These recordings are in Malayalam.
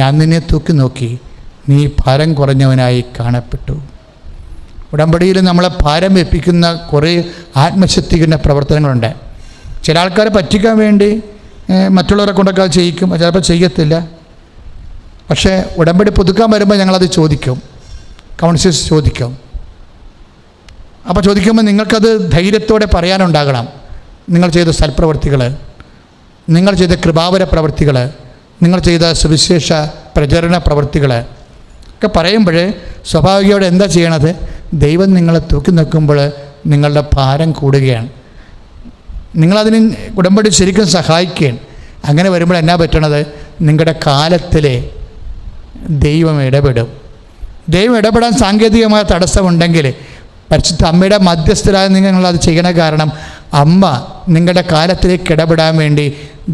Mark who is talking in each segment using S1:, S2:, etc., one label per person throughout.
S1: ഞാൻ നിന്നെ തൂക്കി നോക്കി, നീ ഭാരം കുറഞ്ഞവനായി കാണപ്പെട്ടു. ഉടമ്പടിയിൽ നമ്മളെ ഭാരം വെപ്പിക്കുന്ന കുറേ ആത്മശക്തിക്കുന്ന പ്രവർത്തനങ്ങളുണ്ട്. ചില ആൾക്കാരെ പറ്റിക്കാൻ വേണ്ടി മറ്റുള്ളവരെ കൊണ്ടൊക്കെ അത് ചെയ്യിക്കും, ചിലപ്പോൾ ചെയ്യത്തില്ല. പക്ഷേ ഉടമ്പടി പുതുക്കാൻ വരുമ്പോൾ ഞങ്ങളത് ചോദിക്കും, കൗൺസിലേഴ്സ് ചോദിക്കും. അപ്പോൾ ചോദിക്കുമ്പോൾ നിങ്ങൾക്കത് ധൈര്യത്തോടെ പറയാനുണ്ടാകണം. നിങ്ങൾ ചെയ്ത സൽപ്രവർത്തികൾ, നിങ്ങൾ ചെയ്ത കൃപാവര പ്രവർത്തികൾ, നിങ്ങൾ ചെയ്ത സുവിശേഷ പ്രചരണ പ്രവർത്തികൾ ഒക്കെ പറയുമ്പോൾ സ്വാഭാവികയോടെ എന്താ ചെയ്യണത്? ദൈവം നിങ്ങളെ തൂക്കി നിൽക്കുമ്പോൾ നിങ്ങളുടെ ഭാരം കൂടുകയാണ്. നിങ്ങളതിന് ഉടമ്പടി ശരിക്കും സഹായിക്കുകയാണ്. അങ്ങനെ വരുമ്പോൾ എന്നാ പറ്റണത്? നിങ്ങളുടെ കാലത്തിൽ ദൈവം ഇടപെടും. ദൈവം ഇടപെടാൻ സാങ്കേതികമായ തടസ്സമുണ്ടെങ്കിൽ പരിശുദ്ധ അമ്മയുടെ മധ്യസ്ഥരായ നിങ്ങളത് ചെയ്യണ കാരണം അമ്മ നിങ്ങളുടെ കാലത്തിലേക്ക് ഇടപെടാൻ വേണ്ടി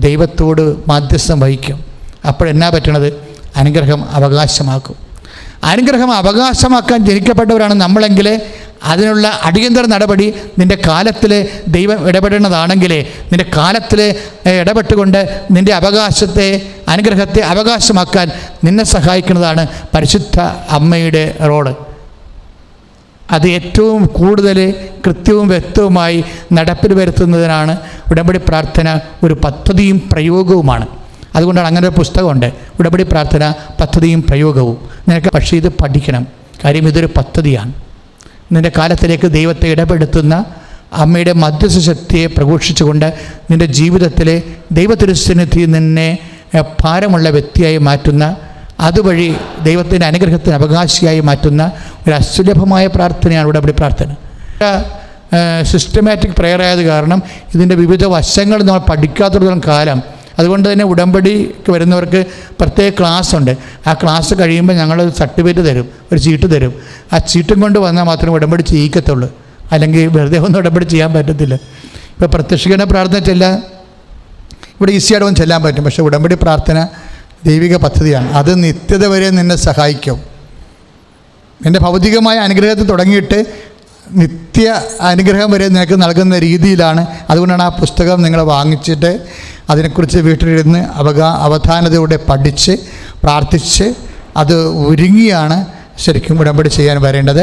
S1: ദൈവത്തോട് മധ്യസ്ഥം വഹിക്കും. അപ്പോഴെന്നാ പറ്റണത്? അനുഗ്രഹം അവകാശമാക്കും. അനുഗ്രഹം അവകാശമാക്കാൻ ജനിക്കപ്പെട്ടവരാണ് നമ്മളെങ്കിൽ അതിനുള്ള അടിയന്തര നടപടി നിൻ്റെ കാലത്തിൽ ദൈവം ഇടപെടുന്നതാണെങ്കിൽ നിൻ്റെ കാലത്തിൽ ഇടപെട്ടുകൊണ്ട് നിൻ്റെ അവകാശത്തെ, അനുഗ്രഹത്തെ അവകാശമാക്കാൻ നിന്നെ സഹായിക്കുന്നതാണ് പരിശുദ്ധ അമ്മയുടെ റോള്. അത് ഏറ്റവും കൂടുതൽ കൃത്യവും വ്യക്തവുമായി നടപ്പിൽ വരുത്തുന്നതിനാണ് ഉടമ്പടി പ്രാർത്ഥന ഒരു പദ്ധതിയും പ്രയോഗവുമാണ്. അതുകൊണ്ടാണ് അങ്ങനെ ഒരു പുസ്തകമുണ്ട്, ഉടമ്പടി പ്രാർത്ഥന പദ്ധതിയും പ്രയോഗവും. നിനക്ക് പക്ഷേ ഇത് പഠിക്കണം. കാര്യം ഇതൊരു പദ്ധതിയാണ്. നിൻ്റെ കാലത്തിലേക്ക് ദൈവത്തെ ഇടപെടുത്തുന്ന അമ്മയുടെ മധ്യസ്ഥ ശക്തിയെ പ്രഘോഷിച്ചുകൊണ്ട് നിൻ്റെ ജീവിതത്തിലെ ദൈവതിരുസന്നിധിയിൽ നിന്നെ ഭാരമുള്ള വ്യക്തിയായി മാറ്റുന്ന, അതുവഴി ദൈവത്തിൻ്റെ അനുഗ്രഹത്തിന് അവകാശിയായി മാറ്റുന്ന ഒരു അസുലഭമായ പ്രാർത്ഥനയാണ് ഉടമ്പടി പ്രാർത്ഥന. സിസ്റ്റമാറ്റിക് പ്രെയർ ആയത് കാരണം ഇതിൻ്റെ വിവിധ വശങ്ങൾ നമ്മൾ പഠിക്കാത്തിടത്തോളം കാലം, അതുകൊണ്ട് തന്നെ ഉടമ്പടിക്ക് വരുന്നവർക്ക് പ്രത്യേക ക്ലാസ്സുണ്ട്. ആ ക്ലാസ് കഴിയുമ്പോൾ ഞങ്ങൾ സർട്ടിഫിക്കറ്റ് തരും, ഒരു ചീട്ട് തരും. ആ ചീട്ടും കൊണ്ട് വന്നാൽ മാത്രമേ ഉടമ്പടി ചെയ്യിക്കത്തുള്ളൂ, അല്ലെങ്കിൽ വെറുതെ ഒന്നും ഉടമ്പടി ചെയ്യാൻ പറ്റത്തില്ല. ഇപ്പോൾ പ്രത്യക്ഷീകരണ പ്രാർത്ഥന ചെല്ലാൻ ഇവിടെ ഈസിയായിട്ട് ഒന്നും ചെല്ലാൻ പറ്റും. പക്ഷേ ഉടമ്പടി പ്രാർത്ഥന ദൈവിക പദ്ധതിയാണ്. അത് നിത്യത വരെ നിന്നെ സഹായിക്കും. എൻ്റെ ഭൗതികമായ അനുഗ്രഹത്തിൽ തുടങ്ങിയിട്ട് നിത്യ അനുഗ്രഹം വരെ നിനക്ക് നൽകുന്ന രീതിയിലാണ്. അതുകൊണ്ടാണ് ആ പുസ്തകം നിങ്ങൾ വാങ്ങിച്ചിട്ട് അതിനെക്കുറിച്ച് വീട്ടിലിരുന്ന് അവധാനതയോടെ പഠിച്ച് പ്രാർത്ഥിച്ച് അത് ഒരുങ്ങിയാണ് ശരിക്കും ഉടമ്പടി ചെയ്യാൻ വരേണ്ടത്.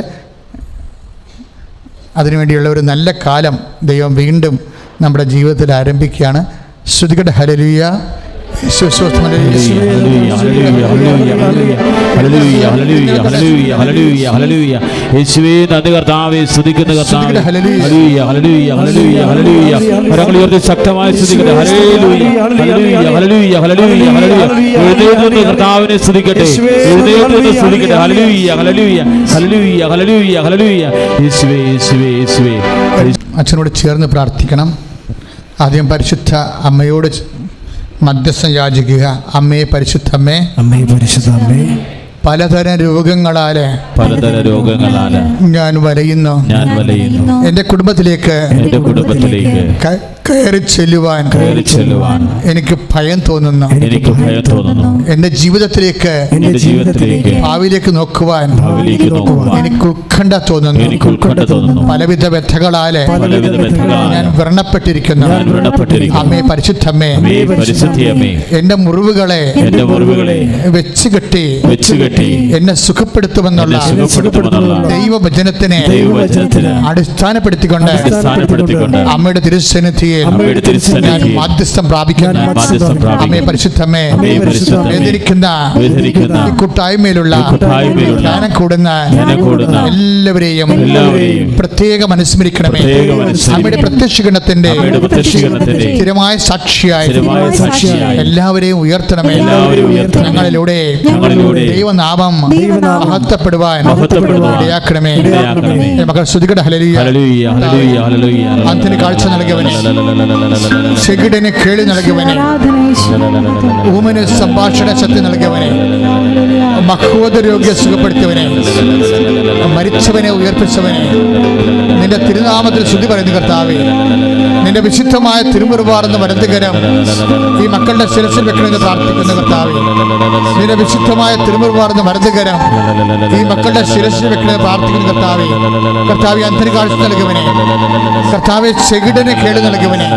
S1: അതിനുവേണ്ടിയുള്ള ഒരു നല്ല കാലം ദൈവം വീണ്ടും നമ്മുടെ ജീവിതത്തിൽ ആരംഭിക്കുകയാണ്. ശ്രുതികട ഹല്ലേലൂയ.
S2: യേശുവേ നന്ദി കർത്താവേ, സ്തുതിക്കുന്ന കർത്താവേ. Hallelujah hallelujah hallelujah hallelujah. കരങ്ങൾ ഉയർത്തി ശക്തമായി സ്തുതിക്കട്ടെ. Hallelujah hallelujah hallelujah hallelujah hallelujah. എഴുന്നേൽക്കുന്ന കർത്താവിനെ സ്തുതിക്കട്ടെ, എഴുന്നേൽക്കുന്ന സ്തുതിക്കട്ടെ. Hallelujah hallelujah hallelujah hallelujah hallelujah. യേശുവേ യേശുവേ യേശുവേ.
S1: അച്ഛനോട് ചേർന്ന് പ്രാർത്ഥിക്കണം. ആദ്യം പരിശുദ്ധ അമ്മയോട് മധ്യസ്ഥം യാചിക്കുക. അമ്മേ പരിശുദ്ധമ്മേ,
S3: അമ്മേ പരിശുദ്ധമ്മേ,
S1: പലതരം രോഗങ്ങളാല് ഞാൻ വലയുന്നു. എൻ്റെ കുടുംബത്തിലേക്ക് കയറി ചെല്ലുവാൻ എനിക്ക് ഭയം തോന്നുന്നു. എൻ്റെ ജീവിതത്തിലേക്ക് ഭാവിയിലേക്ക് നോക്കുവാൻ എനിക്ക് ഉത്കണ്ഠ തോന്നുന്നു. പലവിധ വ്യഥകളാല് ഞാൻ വ്രണപ്പെട്ടിരിക്കുന്നു. അമ്മേ പരിശുദ്ധമ്മേ, എൻ്റെ മുറിവുകളെ വെച്ച് കെട്ടി എന്നെ സുഖപ്പെടുത്തുമെന്നുള്ള ദൈവവചനത്തിനെ അടിസ്ഥാനപ്പെടുത്തിക്കൊണ്ട് അമ്മയുടെ തിരുസന്നിധിയെ ഞാൻ മാധ്യസ്ഥം പ്രാപിക്കുന്നു. അമ്മേ പരിശുദ്ധമ്മേ, വേദനിക്കുന്ന ഈ കൂട്ടായ്മയിലുള്ള ജ്ഞാനം കൂടുന്ന എല്ലാവരെയും പ്രത്യേകം അനുസ്മരിക്കണമേ. അമ്മയുടെ പ്രത്യക്ഷീകരണത്തിന്റെ സ്ഥിരമായ സാക്ഷിയായി എല്ലാവരെയും ഉയർത്തണമേ. ഞങ്ങളിലൂടെ ദൈവനാമം മഹത്വപ്പെടുവാൻ ഇടയാക്കണമേ. മക്കൾ ശ്രുതികട ഹല്ലേലൂയ. അന്തിന് കാഴ്ച നൽകിയവനെ, ചെകിടന് കേളി നൽകിയവനെ, ഊമന് സംഭാഷണ ശക്തി നൽകിയവനെ, മഹോദരോഗ്യ സുഖപ്പെടുത്തിയവനെ, മരിച്ചവനെ ഉയർപ്പിച്ചവനെ, നിന്റെ തിരുനാമത്തിൽ സ്തുതി പറയുന്ന കർത്താവേ, നിന്റെ വിശുദ്ധമായ തിരുമുറുവാർന്ന വലതുകരം ഈ മക്കളുടെ ശിരസിൽ വെക്കണമെന്ന് പ്രാർത്ഥിക്കുന്ന കർത്താവേ, നിന്റെ വിശുദ്ധമായ തിരുമുറുവാർന്ന വലതുകരം ഈ മക്കളുടെ ശിരസിൽ വെക്കണമെന്ന് പ്രാർത്ഥിക്കുന്ന കർത്താവേ, കർത്താവേ അന്തരി കാഴ്ച നൽകിയവനെ, കർത്താവെ ചെകിടന് കേട് നൽകിയവനെ, നൽകിയവനെ,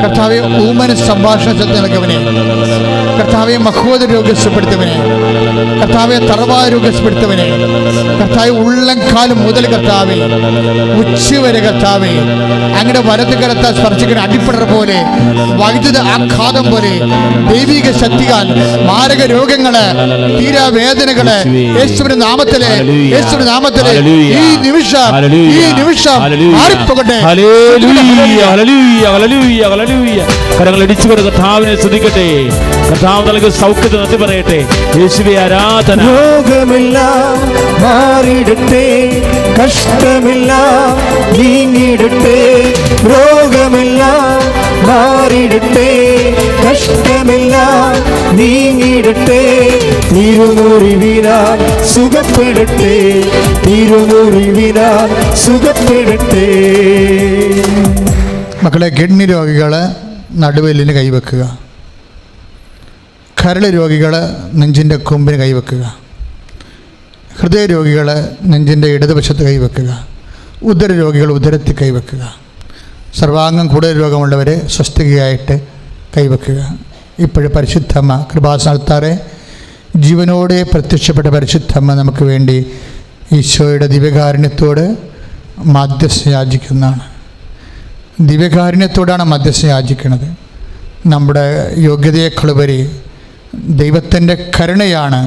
S1: കർത്താവെ ഊമന സംഭാഷണ ശക്തി നൽകിയവനെ, കർത്താവെ മഹോദ രോഗസ്യപ്പെടുത്തവനെ, കർത്താവെ തറവാ രോഗസ്യപ്പെടുത്തവനെ, കർത്താവെ ഉള്ളംകാലം മുതൽ കർത്താവെ ഉച്ചവരെ കർത്താവെ അങ്ങയുടെ വലത് കരത്താൽ സ്പർശിക്കുന്ന അടിപ്പടർ പോലെ, വൈദ്യുത ആഘാതം പോലെ ദൈവിക ശക്തിയാൽ മാരക രോഗങ്ങള്, തീരാവേദനകള് യേശുവിന്റെ നാമത്തിലെ ഈ നിമിഷം മാറിപ്പോകട്ടെ.
S2: കരങ്ങൾ ഇടിച്ചുകൊണ്ട് കർത്താവിനെ സ്തുതിക്കട്ടെ. കർത്താവ് നൽകിയ സൗഖ്യത്തെ നന്ദി പറയട്ടെ. യേശുവേ ആരാധന.
S3: രോഗമെല്ലാം മാറിയിടട്ടെ, കഷ്ടമെല്ലാം നീങ്ങിയിടട്ടെ. രോഗമെല്ലാം മാറിയിടട്ടെ, കഷ്ടമെല്ലാം നീങ്ങിയിടട്ടെ. തിരുമുറിവിനാൽ സുഖപ്പെടട്ടെ, തിരുമുറിവിനാൽ സുഖപ്പെടട്ടെ.
S1: മക്കളെ, കിഡ്നി രോഗികള് നടുവെല്ലിന് കൈവെക്കുക, കരൾ രോഗികൾ നെഞ്ചിൻ്റെ കൊമ്പിന് കൈവെക്കുക, ഹൃദയ രോഗികൾ നെഞ്ചിൻ്റെ ഇടതുവശത്ത് കൈവെക്കുക, ഉദര രോഗികൾ ഉദരത്തിൽ കൈവെക്കുക, സർവാംഗം കൂടുതൽ രോഗമുള്ളവരെ സ്വസ്ഥതയായിട്ട് കൈവെക്കുക. ഇപ്പോഴും പരിശുദ്ധമ്മ കൃപാസനത്താറെ ജീവനോടെ പ്രത്യക്ഷപ്പെട്ട പരിശുദ്ധമ്മ നമുക്ക് വേണ്ടി ഈശോയുടെ ദിവ്യകാരുണ്യത്തോട് മധ്യസ്ഥ യാചിക്കുന്നതാണ്. ദിവ്യകാരുണ്യത്തോടാണ് മധ്യസ്ഥ യാചിക്കുന്നത്. നമ്മുടെ യോഗ്യതയേക്കാളുപരി ദൈവത്തിൻ്റെ കരുണയാണ്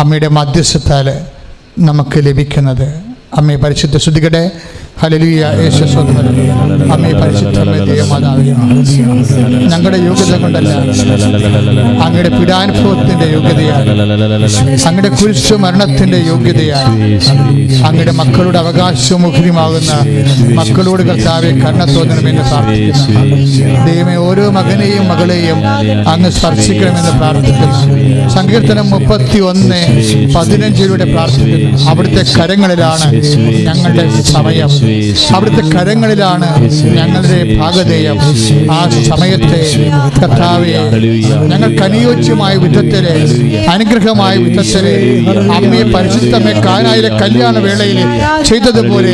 S1: അമ്മയുടെ മധ്യസ്ഥത്താൽ നമുക്ക് ലഭിക്കുന്നത്. അമ്മയെ പരിശുദ്ധ ശ്രുതികട്ടെ. ഹല്ലേലൂയ. യേശു സ്വന്തം അമ്മയെ പരിശുദ്ധമേ ദൈവമാതാവേ, ഞങ്ങളുടെ യോഗ്യത കൊണ്ടല്ല, അങ്ങയുടെ പീഡാനുഭവത്തിൻ്റെ യോഗ്യതയാൽ, അങ്ങയുടെ കുരിശു മരണത്തിൻ്റെ യോഗ്യതയാൽ, അങ്ങയുടെ മക്കളുടെ അവകാശമുഖരിമാകുന്ന മക്കളോട് കർത്താവെ കരുണ തോന്നണമെന്ന് പ്രാർത്ഥിക്കുന്നു. ദൈവമേ, ഓരോ മകനെയും മകളെയും അങ്ങ് സ്പർശിക്കണമെന്ന് പ്രാർത്ഥിക്കുന്നു. സങ്കീർത്തനം 31:15 പ്രാർത്ഥിക്കുന്നു. അവിടുത്തെ കരങ്ങളിലാണ് ഞങ്ങളുടെ സമയം, അവിടുത്തെ കരങ്ങളിലാണ് ഞങ്ങളുടെ ഭാഗധേയം. ആ സമയത്തെ കർത്താവേ, ഞങ്ങൾക്ക് അനുയോജ്യമായ വിധത്തിലെ അനുഗ്രഹമായ വിധത്തിലെ അമ്മയെ പരിശുദ്ധമേ കാനായിലെ കല്യാണ വേളയിൽ ചെയ്തതുപോലെ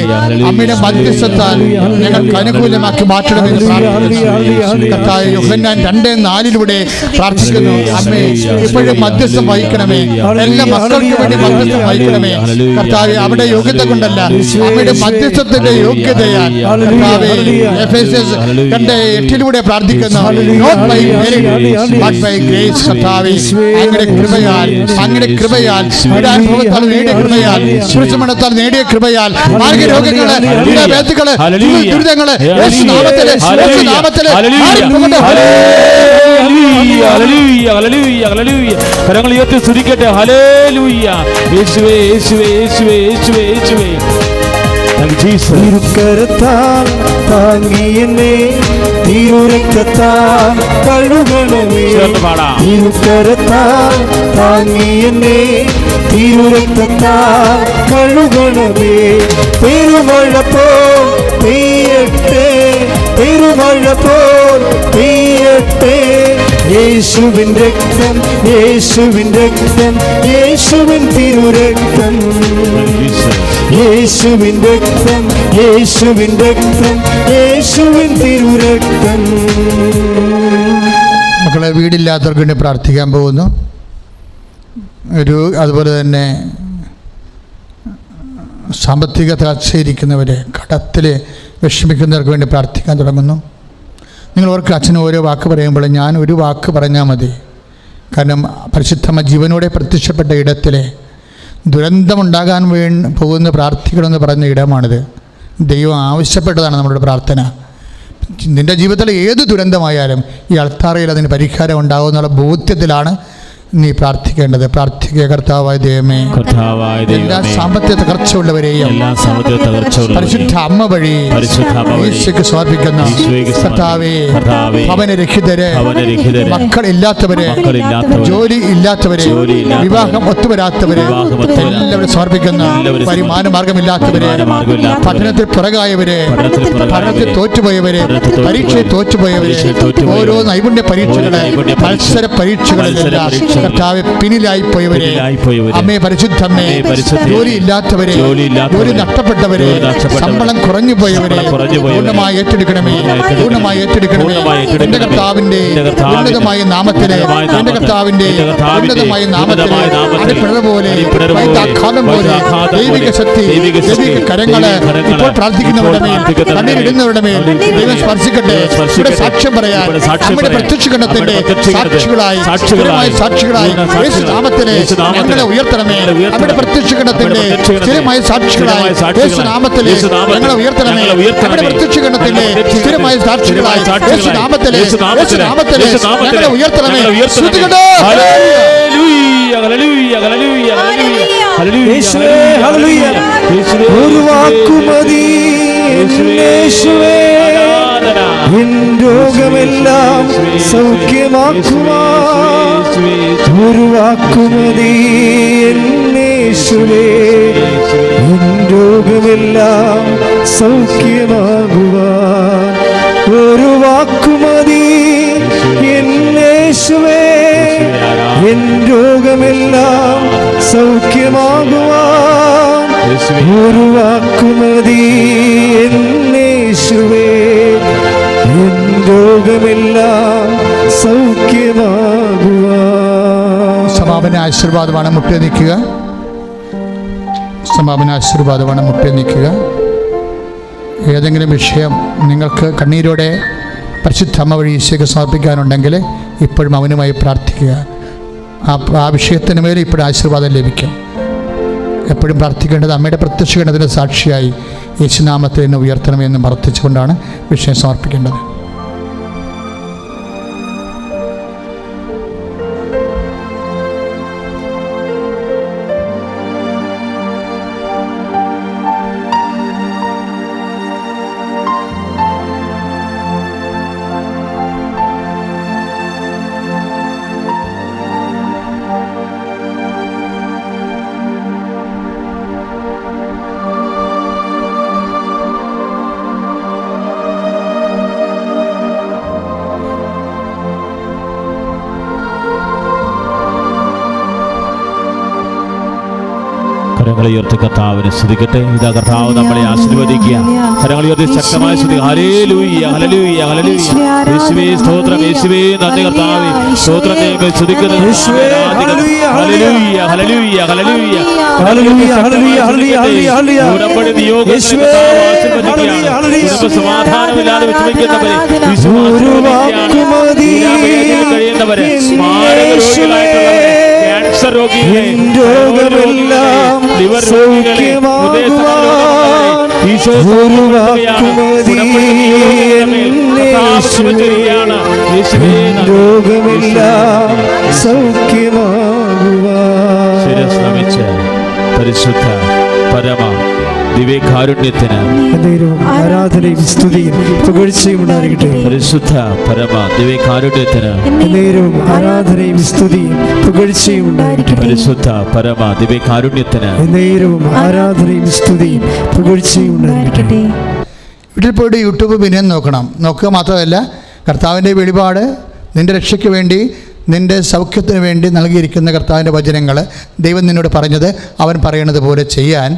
S1: അമ്മയുടെ മധ്യസ്ഥത്താൽ ഞങ്ങൾക്ക് അനുകൂലമാക്കി മാറ്റണമെന്ന് പ്രാർത്ഥിക്കുന്നു. കർത്താവേ, യോഹന്നാൻ 2:4 പ്രാർത്ഥിക്കുന്നു. അമ്മേ, ഇപ്പോഴും മധ്യസ്ഥം വഹിക്കണമേ, എല്ലാ മക്കൾക്ക് വേണ്ടി മധ്യസ്ഥം വഹിക്കണമേ. കർത്താവേ, അവിടെ യോഗ്യത കൊണ്ടല്ല, അമ്മയുടെ മധ്യസ്ഥത്തിന്റെ യോഗ്യതയാൽ കർത്താവേ എഫെസ്യസ് 2:8 പ്രാർത്ഥിക്കുന്നു. Not by merit but by grace. കർത്താവേ, അങ്ങയുടെ കൃപയാൽ പീഡാനുഭവത്താൽ നേടിയ കൃപയാൽ, കുരിശുമരണത്താൽ നേടിയ കൃപയാൽ മാർഗരോഗങ്ങള്, പീഡാവേദനകള്, ദുരിതങ്ങള് യേശുനാമത്തിലെ കരങ്ങൾ ഉയർത്തി സ്തുതിക്കട്ടെ. ഹല്ലേലൂയ. യേശുവേ, യേശുവേ, യേശുവേ, യേശുവേ, യേശുവേ.
S3: തിരുക്കരത്താൽ താങ്ങിയെന്നെ, തിരുരക്തത്താൽ കഴുകണമേ. തിരുക്കരത്താൽ താങ്ങിയെന്നെ, തിരുരക്തത്താൽ കഴുകണമേ. പെരുമഴ പോൽ പെയ്യട്ടെ, പെരുമഴ പോൽ പെയ്യട്ടെ. യേശുവിൻ രക്തം, യേശുവിൻ രക്തം, യേശുവിൻ തിരുരക്തം, യേശുവിൻ രക്തം, യേശുവിൻ രക്തം, യേശുവിൻ തിരുരക്തം.
S1: മക്കളെ, വീടില്ലാത്തവർക്ക് വേണ്ടി പ്രാർത്ഥിക്കാൻ പോകുന്നു. അതുപോലെ തന്നെ സാമ്പത്തിക തകർച്ചയിരിക്കുന്നവരെ, കടത്തിൽ വിഷമിക്കുന്നവർക്ക് വേണ്ടി പ്രാർത്ഥിക്കാൻ തുടങ്ങുന്നു. നിങ്ങൾ ഓർക്ക് അച്ഛന് ഓരോ വാക്ക് പറയുമ്പോൾ ഞാൻ ഒരു വാക്ക് പറഞ്ഞാൽ മതി. കാരണം പരിശുദ്ധമ്മ ജീവനോടെ പ്രത്യക്ഷപ്പെട്ട ഇടത്തിലെ ദുരന്തമുണ്ടാകാൻ പോകുന്ന പ്രാർത്ഥിക്കണമെന്ന് പറഞ്ഞ ഇടമാണിത്. ദൈവം ആവശ്യപ്പെട്ടതാണ് നമ്മുടെ പ്രാർത്ഥന. നിൻ്റെ ജീവിതത്തിലെ ഏത് ദുരന്തമായാലും ഈ അൾത്താറയിൽ അതിന് പരിഹാരം ഉണ്ടാകുമെന്നുള്ള ബോധ്യത്തിലാണ് നീ പ്രാർത്ഥിക്കേണ്ടത്. പ്രാർത്ഥിക്കുക. കർത്താവായ ദൈവമേ, എല്ലാ സാമ്പത്തിക തകർച്ചയുള്ളവരെയും പരിശുദ്ധ അമ്മ വഴി ഈശോയ്ക്ക് സമർപ്പിക്കുന്നു. കർത്താവേ, ഭവനരഹിതരെ, മക്കളില്ലാത്തവരെ, ജോലി ഇല്ലാത്തവരെ, വിവാഹം ഒത്തുവരാത്തവരെ എല്ലാവരും സമർപ്പിക്കുന്നു. വരുമാന മാർഗമില്ലാത്തവരെ, പഠനത്തിൽ പുറകായവരെ, പഠനത്തിൽ തോറ്റുപോയവരെ, പരീക്ഷയിൽ തോറ്റുപോയവരെ, ഓരോ നൈപുണ്യ പരീക്ഷകള്, മത്സര പരീക്ഷകളിലെല്ലാം കർത്താവെ പിന്നിലായി പോയവരെ, അമ്മേ പരിശുദ്ധമ്മേ, ജോലിയില്ലാത്തവരെ, ജോലി നഷ്ടപ്പെട്ടവരെ, ശമ്പളം കുറഞ്ഞു പോയവരെ പൂർണ്ണമായി ഏറ്റെടുക്കണമേ, പൂർണ്ണമായി ഏറ്റെടുക്കണമേ. എന്റെ കർത്താവിന്റെ ഉന്നതമായ നാമത്തിലെ, എന്റെ കർത്താവിന്റെ ഉന്നതമായ നാമത്തിലെ അടിപ്പിഴപോലെ വൈദ്യാഘാതം പോലെ ദൈവിക ശക്തി, ദൈവിക കരങ്ങള് ഇപ്പോൾ പ്രാർത്ഥിക്കുന്നവരുടെ മേൽ, കണ്ണീരിടുന്നവരുടെ മേൽ ദൈവം സ്പർശിക്കട്ടെ. ഇവിടെ സാക്ഷ്യം പറയാൻ നമ്മുടെ പ്രത്യക്ഷീകരണത്തിന്റെ സാക്ഷികളായി സാക്ഷികളായി യേശു നാമത്തിലെ ഞങ്ങളെ ഉയർത്തണമേ. നമ്മുടെ പ്രത്യക്ഷീകരണത്തിന്റെ സ്ഥിരമായ സാക്ഷികളായി യേശു നാമത്തിലെ ഞങ്ങളെ ഉയർത്തണമേ. നമ്മുടെ പ്രത്യക്ഷീകരണത്തിന്റെ സ്ഥിരമായ സാക്ഷികളായി യേശു നാമത്തിലെ ഞങ്ങളെ ഉയർത്തണമേ. ശ്രുതികട്ടെ.
S3: ഒരു വാക്കുമതി യേശുവേ, എൻ രോഗമെല്ലാം സൗഖ്യമാക്കുവാൻ. ഒരു വാക്കുമതി യേശുവേ, എൻ രോഗമെല്ലാം സൗഖ്യമാകുവാൻ. ഒരു വാക്കുമതി യേശുവേ, എൻ രോഗമെല്ലാം സൗഖ്യമാകുവാൻ. ഒരു വാക്കുമതി യേശുവേ, എൻ രോഗമെല്ലാം സൗഖ്യമാകുവാൻ.
S1: സമാപന ആശീർവാദമാണ് മുട്ടി നിൽക്കുക. സമാപന ആശീർവാദമാണ് മുട്ടി നിൽക്കുക. ഏതെങ്കിലും വിഷയം നിങ്ങൾക്ക് കണ്ണീരോടെ പരിശുദ്ധ അമ്മ വഴി ഈശോയ്ക്ക് സമർപ്പിക്കാനുണ്ടെങ്കിൽ ഇപ്പോഴും അവനുമായി പ്രാർത്ഥിക്കുക. ആ വിഷയത്തിന് മേലെ ഇപ്പോഴും ആശീർവാദം ലഭിക്കും. എപ്പോഴും പ്രാർത്ഥിക്കേണ്ടത് അമ്മയുടെ പ്രത്യക്ഷീകരണത്തിൻ്റെ സാക്ഷിയായി യേശുനാമത്തിൽ എന്നെ ഉയർത്തണമെന്ന് പ്രാർത്ഥിച്ചുകൊണ്ടാണ് വിഷയം സമർപ്പിക്കേണ്ടത്.
S2: കരങ്ങളെ ഉയർത്തി കർത്താവിനെ സ്തുതിക്കട്ടെ. ഇതാ കർത്താവ് നമ്മളെ ആശീർവദിക്കുക. കരങ്ങളെ ഉയർത്തി ശക്തമായ സ്തുതി. Hallelujah, hallelujah, hallelujah. യേശുവേ സ്തോത്രം, യേശുവേ നന്ദി കർത്താവേ. സ്തോത്രം ദൈവമേ, സ്തുതിക്കുന്നു. Hallelujah, hallelujah, hallelujah, hallelujah, hallelujah. ഉടമ്പടി നിയോഗം കർത്താവ് ആശീർവദിക്കുകയാണ്. സമാധാനമില്ലാതെ വിഷമിക്കുന്നവരെ, കഴിയുന്നവരെ, ക്യാൻസർ രോഗികളെ, ലിവർ രോഗികളെ, പരിശുദ്ധ പരമ ദിവ്യകാരുണ്യത്തിന്
S3: ആരാധനയും സ്തുതിയും പുകഴ്ചയും ഉണ്ടായിരിക്കട്ടെ.
S2: പരിശുദ്ധ പരമ ദിവ്യകാരുണ്യത്തിന്
S3: ആരാധനയും സ്തുതിയും പുകഴ്ചയും ഉണ്ടായിരിക്കട്ടെ.
S2: പരിശുദ്ധ പരമ ദിവ്യകാരുണ്യത്തിന്
S3: ആരാധനയും സ്തുതിയും പുകഴ്ചയും ഉണ്ടായിരിക്കട്ടെ.
S1: വീട്ടിൽ പോയിട്ട് യൂട്യൂബ് പിന്നെ നോക്കുക മാത്രമല്ല, കർത്താവിൻ്റെ വെളിപാട് നിൻ്റെ രക്ഷയ്ക്ക് വേണ്ടി, നിൻ്റെ സൗഖ്യത്തിന് വേണ്ടി നൽകിയിരിക്കുന്ന കർത്താവിൻ്റെ വചനങ്ങൾ ദൈവം നിന്നോട് പറഞ്ഞത് അവൻ പറയണത് പോലെ ചെയ്യാൻ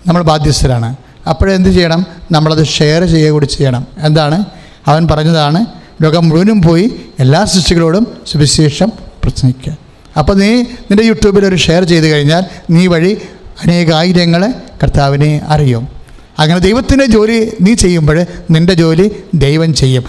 S1: നമ്മൾ ബാധ്യസ്ഥരാണ്. അപ്പോഴെന്ത് ചെയ്യണം? നമ്മളത് ഷെയർ ചെയ്യുക കൂടി ചെയ്യണം. എന്താണ്? അവൻ പറഞ്ഞതാണ്, ലോകം മുഴുവനും പോയി എല്ലാ സൃഷ്ടികളോടും സുവിശേഷം പ്രസംഗിക്കുക. അപ്പോൾ നീ നിൻ്റെ യൂട്യൂബിൽ ഒരു ഷെയർ ചെയ്ത് കഴിഞ്ഞാൽ നീ വഴി അനേകായിരങ്ങൾ കർത്താവിനെ അറിയും. അങ്ങനെ ദൈവത്തിൻ്റെ ജോലി നീ ചെയ്യുമ്പോൾ നിൻ്റെ ജോലി ദൈവം ചെയ്യും.